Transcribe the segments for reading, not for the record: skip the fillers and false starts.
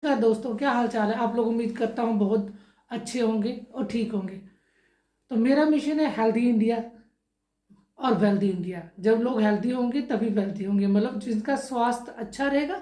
नमस्कार दोस्तों, क्या हाल चाल है। आप लोग उम्मीद करता हूँ बहुत अच्छे होंगे और ठीक होंगे। तो मेरा मिशन है हेल्दी इंडिया और वेल्दी इंडिया। जब लोग हेल्दी होंगे तभी वेल्दी होंगे, मतलब जिनका स्वास्थ्य अच्छा रहेगा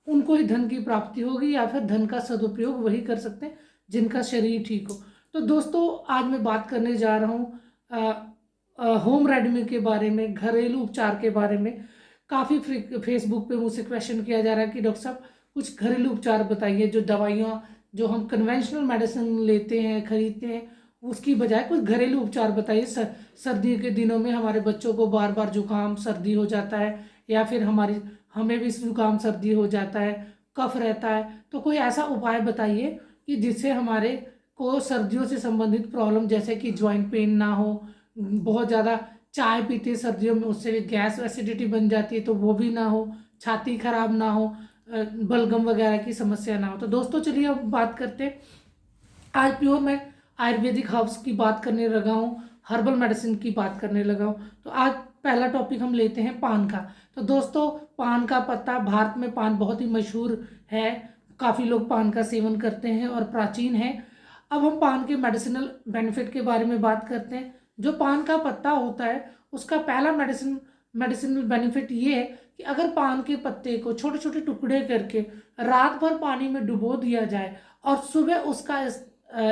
उनको ही धन की प्राप्ति होगी, या फिर धन का सदुपयोग वही कर सकते हैं जिनका शरीर ठीक हो। तो दोस्तों, आज मैं बात करने जा रहा हूँ होम रेडमी के बारे में, घरेलू उपचार के बारे में। काफ़ी फेसबुक पे मुझसे क्वेश्चन किया जा रहा है कि डॉक्टर साहब कुछ घरेलू उपचार बताइए, जो दवाइयाँ जो हम कन्वेंशनल मेडिसिन लेते हैं खरीदते हैं उसकी बजाय कुछ घरेलू उपचार बताइए। सर्दी के दिनों में हमारे बच्चों को बार बार जुकाम सर्दी हो जाता है, या फिर हमें भी जुकाम सर्दी हो जाता है, कफ रहता है। तो कोई ऐसा उपाय बताइए कि जिससे हमारे को सर्दियों से संबंधित प्रॉब्लम, जैसे कि ज्वाइंट पेन ना हो, बहुत ज़्यादा चाय पीते सर्दियों में उससे भी गैस एसिडिटी बन जाती है तो वो भी ना हो, छाती खराब ना हो, बलगम वगैरह की समस्या ना हो। तो दोस्तों चलिए अब बात करते हैं। आज प्योर मैं आयुर्वेदिक हर्ब्स की बात करने लगा हूँ, हर्बल मेडिसिन की बात करने लगा हूँ। तो आज पहला टॉपिक हम लेते हैं पान का। तो दोस्तों, पान का पत्ता, भारत में पान बहुत ही मशहूर है, काफ़ी लोग पान का सेवन करते हैं और प्राचीन है। अब हम पान के मेडिसिनल बेनिफिट के बारे में बात करते हैं। जो पान का पत्ता होता है उसका पहला मेडिसिनल बेनिफिट ये है कि अगर पान के पत्ते को छोटे छोटे टुकड़े करके रात भर पानी में डुबो दिया जाए और सुबह उसका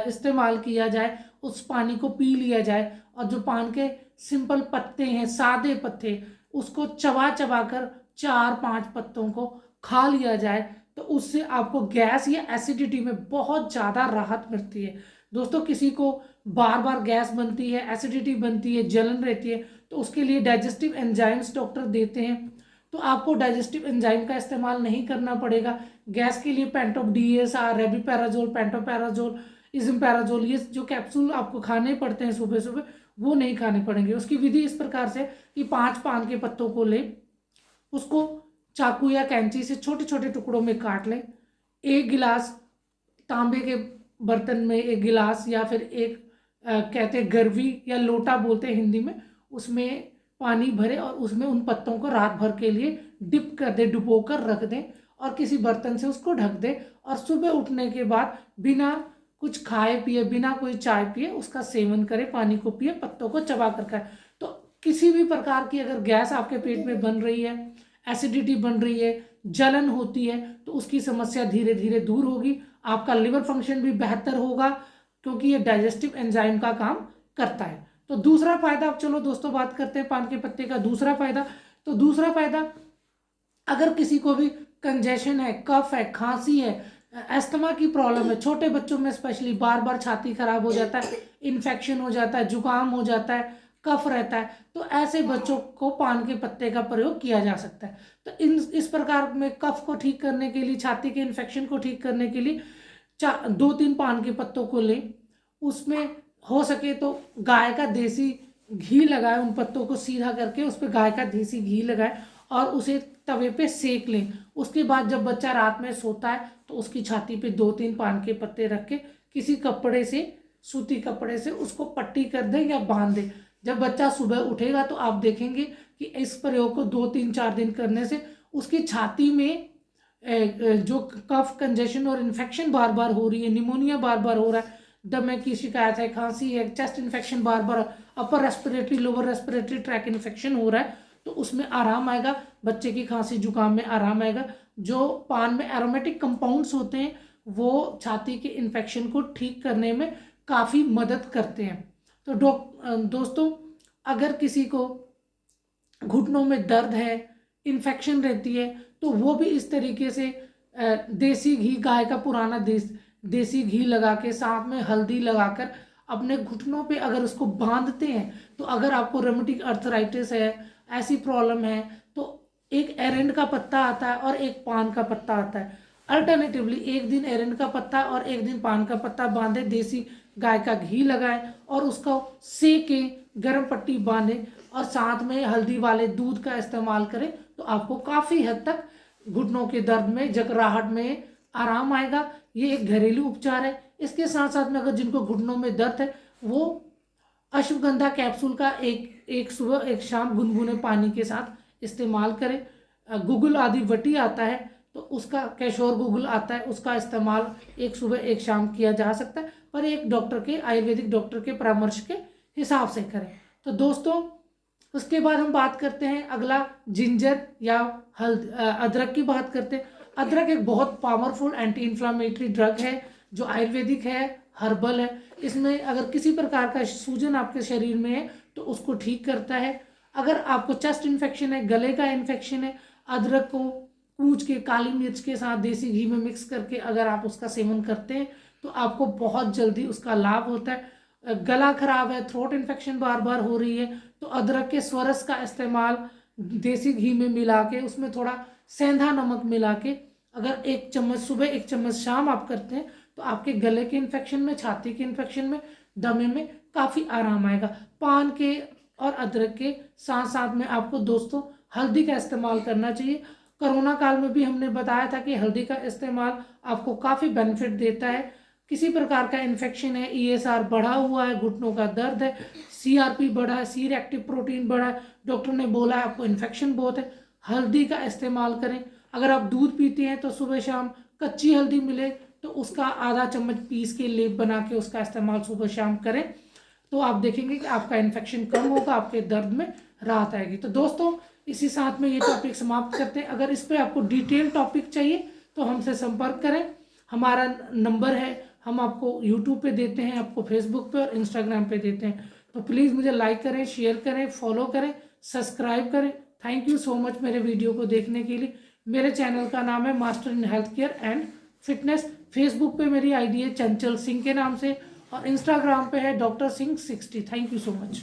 इस्तेमाल किया जाए, उस पानी को पी लिया जाए, और जो पान के सिंपल पत्ते हैं, सादे पत्ते, उसको चबा चबा कर 4-5 पत्तों को खा लिया जाए, तो उससे आपको गैस या एसिडिटी में बहुत ज़्यादा राहत मिलती है। दोस्तों, किसी को बार बार गैस बनती है, एसिडिटी बनती है, जलन रहती है, तो उसके लिए डाइजेस्टिव एंजाइम्स डॉक्टर देते हैं। तो आपको डाइजेस्टिव एंजाइम का इस्तेमाल नहीं करना पड़ेगा। गैस के लिए पेंटोप डीएसआर, रेबिपैराजोल, पेंटोपैराजोल, इजम्पैराजोल, ये जो कैप्सूल आपको खाने पड़ते हैं सुबह सुबह, वो नहीं खाने पड़ेंगे। उसकी विधि इस प्रकार से कि 5 पान के पत्तों को ले, उसको चाकू या कैंची से छोटे छोटे टुकड़ों में काट लें। एक गिलास तांबे के बर्तन में, एक गिलास या फिर एक कहते हैं गरवी या लोटा बोलते हैं हिंदी में, उसमें पानी भरे और उसमें उन पत्तों को रात भर के लिए डिप कर दे, डुबो कर रख दें, और किसी बर्तन से उसको ढक दें, और सुबह उठने के बाद बिना कुछ खाए पिए, बिना कोई चाय पिए उसका सेवन करें, पानी को पिए, पत्तों को चबा कर खाए। तो किसी भी प्रकार की अगर गैस आपके पेट में बन रही है, एसिडिटी बन रही है, जलन होती है, तो उसकी समस्या धीरे धीरे दूर होगी। आपका लिवर फंक्शन भी बेहतर होगा, क्योंकि ये डाइजेस्टिव एंजाइम का काम करता है। तो दूसरा फायदा, अब चलो दोस्तों बात करते हैं पान के पत्ते का दूसरा फायदा। तो दूसरा फायदा, अगर किसी को भी कंजेशन है, कफ है, खांसी है, अस्थमा की प्रॉब्लम है, छोटे बच्चों में स्पेशली बार बार छाती खराब हो जाता है, इन्फेक्शन हो जाता है, जुकाम हो जाता है, कफ रहता है, तो ऐसे बच्चों को पान के पत्ते का प्रयोग किया जा सकता है। तो इस प्रकार में कफ को ठीक करने के लिए, छाती के इन्फेक्शन को ठीक करने के लिए 2-3 पान के पत्तों को लें, उसमें हो सके तो गाय का देसी घी लगाए, उन पत्तों को सीधा करके उस पर गाय का देसी घी लगाए और उसे तवे पे सेक लें। उसके बाद जब बच्चा रात में सोता है तो उसकी छाती पे 2-3 पान के पत्ते रख के किसी कपड़े से, सूती कपड़े से उसको पट्टी कर दें या बांध दें। जब बच्चा सुबह उठेगा तो आप देखेंगे कि इस प्रयोग को 2-3-4 दिन करने से उसकी छाती में जो कफ, कंजेशन और इन्फेक्शन बार बार हो रही है, निमोनिया बार बार हो रहा है, दमे की शिकायत है, खांसी है, चेस्ट इन्फेक्शन बार बार, upper respiratory, lower respiratory tract infection हो रहा है, तो उसमें आराम आएगा। बच्चे की खांसी जुकाम में आराम आएगा। जो पान में एरोमेटिक कंपाउंड्स होते हैं वो छाती के इन्फेक्शन को ठीक करने में काफ़ी मदद करते हैं। तो दोस्तों, अगर किसी को घुटनों में दर्द है, इन्फेक्शन रहती है, तो वो भी इस तरीके से देसी घी, गाय का पुराना देसी घी लगा के साथ में हल्दी लगाकर अपने घुटनों पे अगर उसको बांधते हैं, तो अगर आपको रोमेटिक अर्थराइटिस है, ऐसी प्रॉब्लम है, तो एक एरेंड का पत्ता आता है और एक पान का पत्ता आता है। अल्टरनेटिवली एक दिन एरेंड का पत्ता और एक दिन पान का पत्ता बांधे, देसी गाय का घी लगाए और उसको सेके, गर्म पट्टी बांधे और साथ में हल्दी वाले दूध का इस्तेमाल करें, तो आपको काफ़ी हद तक घुटनों के दर्द में, जकराहट में आराम आएगा। ये एक घरेलू उपचार है। इसके साथ साथ में अगर जिनको घुटनों में दर्द है, वो अश्वगंधा कैप्सूल का एक सुबह एक शाम गुनगुने पानी के साथ इस्तेमाल करें। गुगुल आदि वटी आता है, तो उसका कैशोर गूगल आता है, उसका इस्तेमाल एक सुबह एक शाम किया जा सकता है, पर एक डॉक्टर के, आयुर्वेदिक डॉक्टर के परामर्श के हिसाब से करें। तो दोस्तों उसके बाद हम बात करते हैं अगला, जिंजर या अदरक की बात करते हैं। अदरक एक बहुत पावरफुल एंटी इन्फ्लामेटरी ड्रग है जो आयुर्वेदिक है, हर्बल है। इसमें अगर किसी प्रकार का सूजन आपके शरीर में है तो उसको ठीक करता है। अगर आपको चेस्ट इन्फेक्शन है, गले का इन्फेक्शन है, अदरक को कूच के काली मिर्च के साथ देसी घी में मिक्स करके अगर आप उसका सेवन करते हैं तो आपको बहुत जल्दी उसका लाभ होता है। गला खराब है, थ्रोट इन्फेक्शन बार बार हो रही है, तो अदरक के स्वरस का इस्तेमाल देसी घी में मिला के उसमें थोड़ा सेंधा नमक मिला के अगर 1 चम्मच सुबह 1 चम्मच शाम आप करते हैं तो आपके गले के इन्फेक्शन में, छाती के इन्फेक्शन में, दमे में काफ़ी आराम आएगा। पान के और अदरक के साथ साथ में आपको दोस्तों हल्दी का इस्तेमाल करना चाहिए। कोरोना काल में भी हमने बताया था कि हल्दी का इस्तेमाल आपको काफ़ी बेनिफिट देता है। किसी प्रकार का इन्फेक्शन है, ESR बढ़ा हुआ है, घुटनों का दर्द है, CRP बढ़ा है, सी रिएक्टिव प्रोटीन बढ़ा है, डॉक्टर ने बोला है आपको इन्फेक्शन बहुत है, हल्दी का इस्तेमाल करें। अगर आप दूध पीते हैं तो सुबह शाम कच्ची हल्दी मिले तो उसका आधा चम्मच पीस के लेप बना के उसका इस्तेमाल सुबह शाम करें, तो आप देखेंगे कि आपका इन्फेक्शन कम होगा, आपके दर्द में राहत आएगी। तो दोस्तों इसी साथ में ये टॉपिक समाप्त करते हैं। अगर इस पर आपको डिटेल टॉपिक चाहिए तो हमसे संपर्क करें। हमारा नंबर है, हम आपको यूट्यूब पे देते हैं, आपको फेसबुक पे और इंस्टाग्राम पे देते हैं। तो प्लीज़ मुझे लाइक करें, शेयर करें, फॉलो करें, सब्सक्राइब करें। थैंक यू सो मच मेरे वीडियो को देखने के लिए। मेरे चैनल का नाम है master in health care and fitness. Facebook पे मेरी आईडी है चंचल सिंह के नाम से और इंस्टाग्राम पे है doctor Singh 60। Thank you so much.